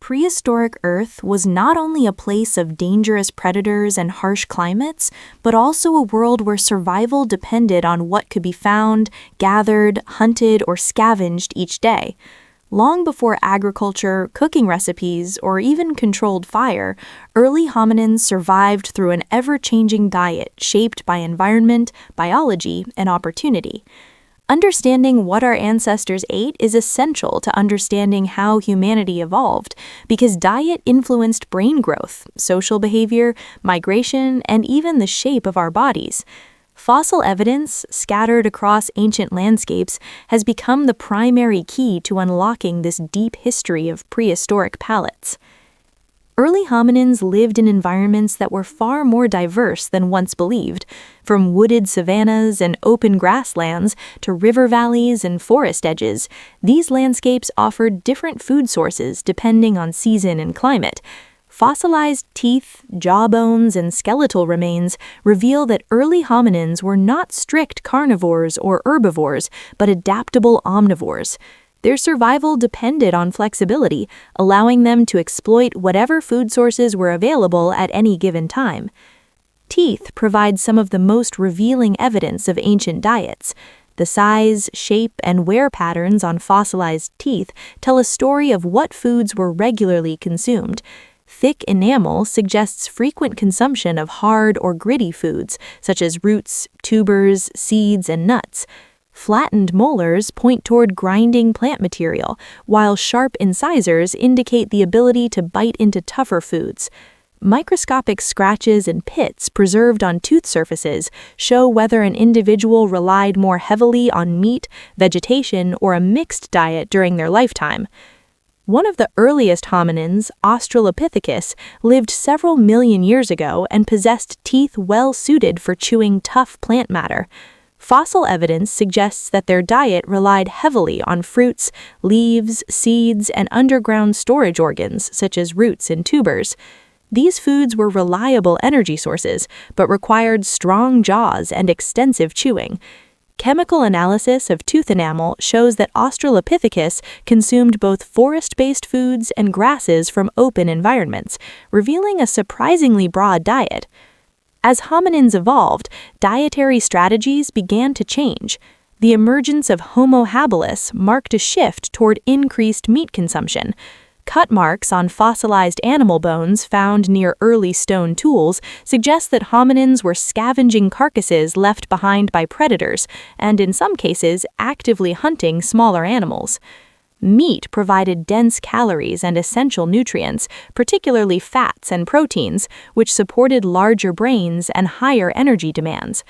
prehistoric Earth was not only a place of dangerous predators and harsh climates, but also a world where survival depended on what could be found, gathered, hunted, or scavenged each day. Long before agriculture, cooking recipes, or even controlled fire, early hominins survived through an ever-changing diet shaped by environment, biology, and opportunity. Understanding what our ancestors ate is essential to understanding how humanity evolved, because diet influenced brain growth, social behavior, migration, and even the shape of our bodies. Fossil evidence, scattered across ancient landscapes, has become the primary key to unlocking this deep history of prehistoric palates. Early hominins lived in environments that were far more diverse than once believed, from wooded savannas and open grasslands to river valleys and forest edges. These landscapes offered different food sources depending on season and climate. Fossilized teeth, jawbones, and skeletal remains reveal that early hominins were not strict carnivores or herbivores, but adaptable omnivores. Their survival depended on flexibility, allowing them to exploit whatever food sources were available at any given time. Teeth provide some of the most revealing evidence of ancient diets. The size, shape, and wear patterns on fossilized teeth tell a story of what foods were regularly consumed. Thick enamel suggests frequent consumption of hard or gritty foods, such as roots, tubers, seeds, and nuts. Flattened molars point toward grinding plant material, while sharp incisors indicate the ability to bite into tougher foods. Microscopic scratches and pits preserved on tooth surfaces show whether an individual relied more heavily on meat, vegetation, or a mixed diet during their lifetime. One of the earliest hominins, Australopithecus, lived several million years ago and possessed teeth well suited for chewing tough plant matter. Fossil evidence suggests that their diet relied heavily on fruits, leaves, seeds, and underground storage organs, such as roots and tubers. These foods were reliable energy sources, but required strong jaws and extensive chewing. Chemical analysis of tooth enamel shows that Australopithecus consumed both forest-based foods and grasses from open environments, revealing a surprisingly broad diet. As hominins evolved, dietary strategies began to change. The emergence of Homo habilis marked a shift toward increased meat consumption. Cut marks on fossilized animal bones found near early stone tools suggest that hominins were scavenging carcasses left behind by predators, and in some cases, actively hunting smaller animals. Meat provided dense calories and essential nutrients, particularly fats and proteins, which supported larger brains and higher energy demands.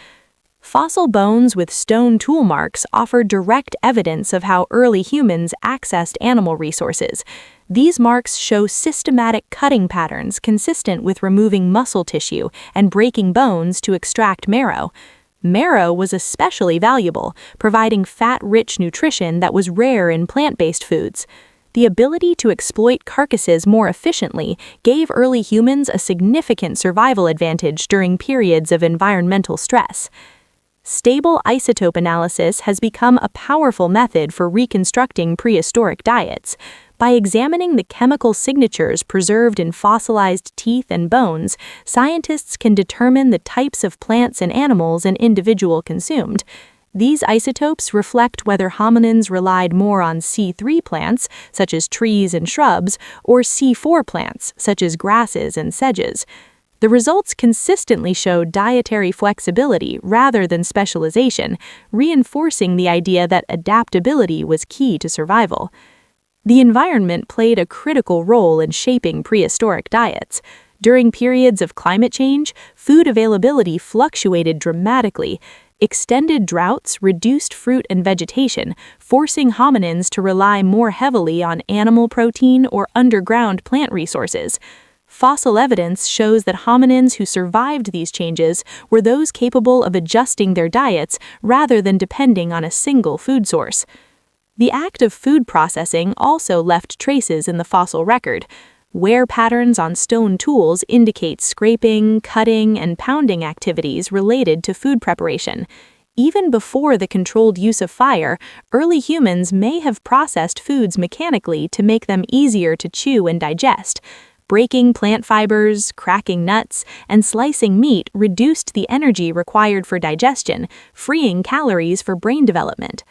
Fossil bones with stone tool marks offer direct evidence of how early humans accessed animal resources. These marks show systematic cutting patterns consistent with removing muscle tissue and breaking bones to extract marrow. Marrow was especially valuable, providing fat-rich nutrition that was rare in plant-based foods. The ability to exploit carcasses more efficiently gave early humans a significant survival advantage during periods of environmental stress. Stable isotope analysis has become a powerful method for reconstructing prehistoric diets. By examining the chemical signatures preserved in fossilized teeth and bones, scientists can determine the types of plants and animals an individual consumed. These isotopes reflect whether hominins relied more on C3 plants, such as trees and shrubs, or C4 plants, such as grasses and sedges. The results consistently show dietary flexibility rather than specialization, reinforcing the idea that adaptability was key to survival. The environment played a critical role in shaping prehistoric diets. During periods of climate change, food availability fluctuated dramatically. Extended droughts reduced fruit and vegetation, forcing hominins to rely more heavily on animal protein or underground plant resources. Fossil evidence shows that hominins who survived these changes were those capable of adjusting their diets rather than depending on a single food source. The act of food processing also left traces in the fossil record. Wear patterns on stone tools indicate scraping, cutting, and pounding activities related to food preparation. Even before the controlled use of fire, early humans may have processed foods mechanically to make them easier to chew and digest. Breaking plant fibers, cracking nuts, and slicing meat reduced the energy required for digestion, freeing calories for brain development.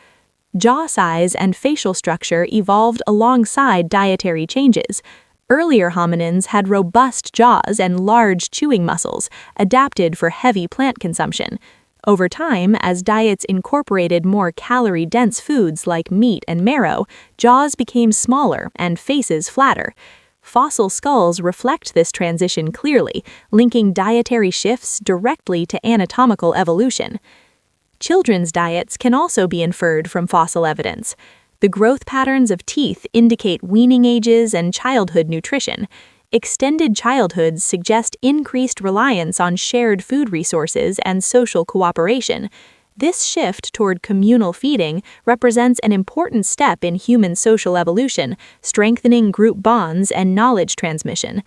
Jaw size and facial structure evolved alongside dietary changes. Earlier hominins had robust jaws and large chewing muscles, adapted for heavy plant consumption. Over time, as diets incorporated more calorie-dense foods like meat and marrow, jaws became smaller and faces flatter. Fossil skulls reflect this transition clearly, linking dietary shifts directly to anatomical evolution. Children's diets can also be inferred from fossil evidence. The growth patterns of teeth indicate weaning ages and childhood nutrition. Extended childhoods suggest increased reliance on shared food resources and social cooperation. This shift toward communal feeding represents an important step in human social evolution, strengthening group bonds and knowledge transmission.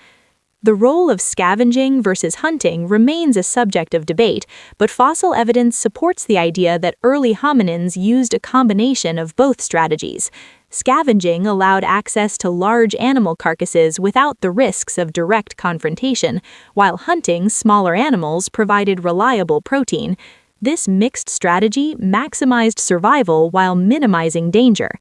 The role of scavenging versus hunting remains a subject of debate, but fossil evidence supports the idea that early hominins used a combination of both strategies. Scavenging allowed access to large animal carcasses without the risks of direct confrontation, while hunting smaller animals provided reliable protein. This mixed strategy maximized survival while minimizing danger.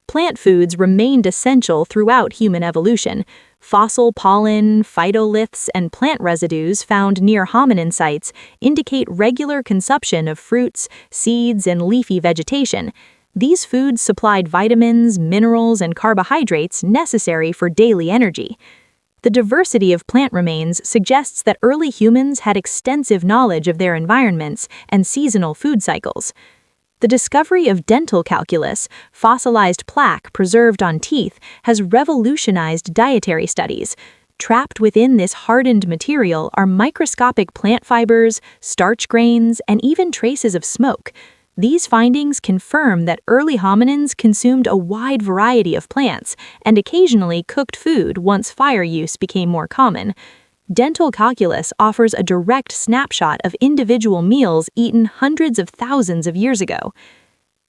Plant foods remained essential throughout human evolution. Fossil pollen, phytoliths, and plant residues found near hominin sites indicate regular consumption of fruits, seeds, and leafy vegetation. These foods supplied vitamins, minerals, and carbohydrates necessary for daily energy. The diversity of plant remains suggests that early humans had extensive knowledge of their environments and seasonal food cycles. The discovery of dental calculus, fossilized plaque preserved on teeth, has revolutionized dietary studies. Trapped within this hardened material are microscopic plant fibers, starch grains, and even traces of smoke. These findings confirm that early hominins consumed a wide variety of plants and occasionally cooked food once fire use became more common. Dental calculus offers a direct snapshot of individual meals eaten hundreds of thousands of years ago.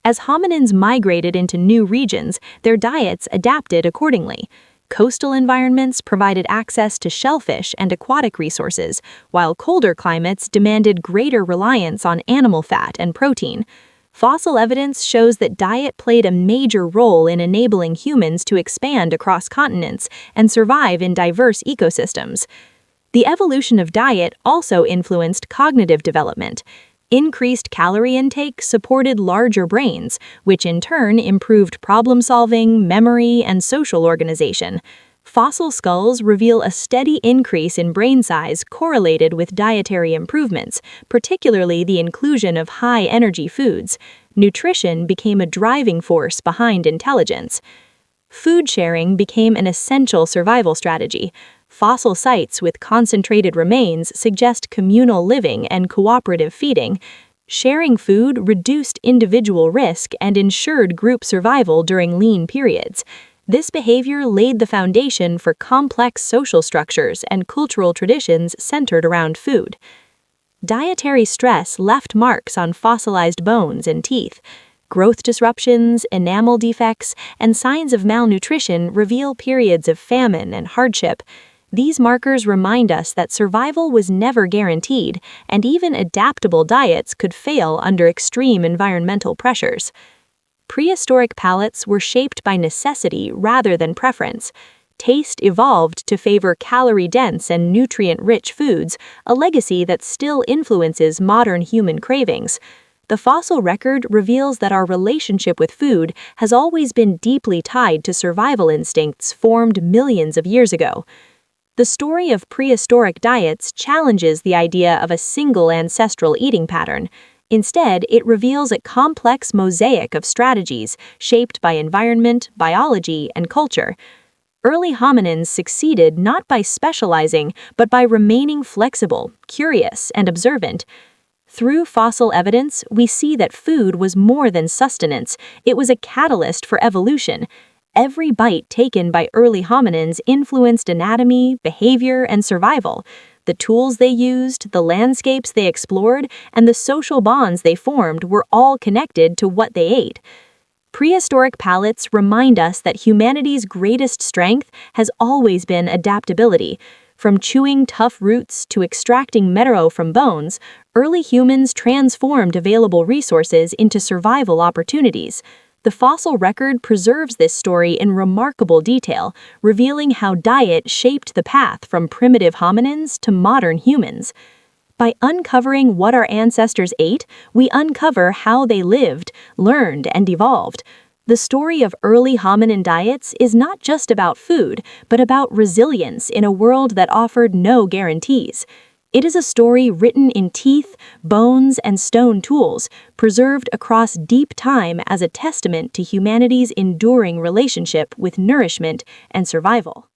As hominins migrated into new regions, their diets adapted accordingly. Coastal environments provided access to shellfish and aquatic resources, while colder climates demanded greater reliance on animal fat and protein. Fossil evidence shows that diet played a major role in enabling humans to expand across continents and survive in diverse ecosystems. The evolution of diet also influenced cognitive development. Increased calorie intake supported larger brains, which in turn improved problem-solving, memory, and social organization. Fossil skulls reveal a steady increase in brain size correlated with dietary improvements, particularly the inclusion of high-energy foods. Nutrition became a driving force behind intelligence. Food sharing became an essential survival strategy. Fossil sites with concentrated remains suggest communal living and cooperative feeding. Sharing food reduced individual risk and ensured group survival during lean periods. This behavior laid the foundation for complex social structures and cultural traditions centered around food. Dietary stress left marks on fossilized bones and teeth. Growth disruptions, enamel defects, and signs of malnutrition reveal periods of famine and hardship. These markers remind us that survival was never guaranteed, and even adaptable diets could fail under extreme environmental pressures. Prehistoric palates were shaped by necessity rather than preference. Taste evolved to favor calorie-dense and nutrient-rich foods, a legacy that still influences modern human cravings. The fossil record reveals that our relationship with food has always been deeply tied to survival instincts formed millions of years ago. The story of prehistoric diets challenges the idea of a single ancestral eating pattern. Instead, it reveals a complex mosaic of strategies shaped by environment, biology, and culture. Early hominins succeeded not by specializing, but by remaining flexible, curious, and observant. Through fossil evidence, we see that food was more than sustenance, it was a catalyst for evolution. Every bite taken by early hominins influenced anatomy, behavior, and survival. The tools they used, the landscapes they explored, and the social bonds they formed were all connected to what they ate. Prehistoric palates remind us that humanity's greatest strength has always been adaptability. From chewing tough roots to extracting marrow from bones, early humans transformed available resources into survival opportunities. The fossil record preserves this story in remarkable detail, revealing how diet shaped the path from primitive hominins to modern humans. By uncovering what our ancestors ate, we uncover how they lived, learned, and evolved. The story of early hominin diets is not just about food, but about resilience in a world that offered no guarantees. It is a story written in teeth, bones, and stone tools, preserved across deep time as a testament to humanity's enduring relationship with nourishment and survival.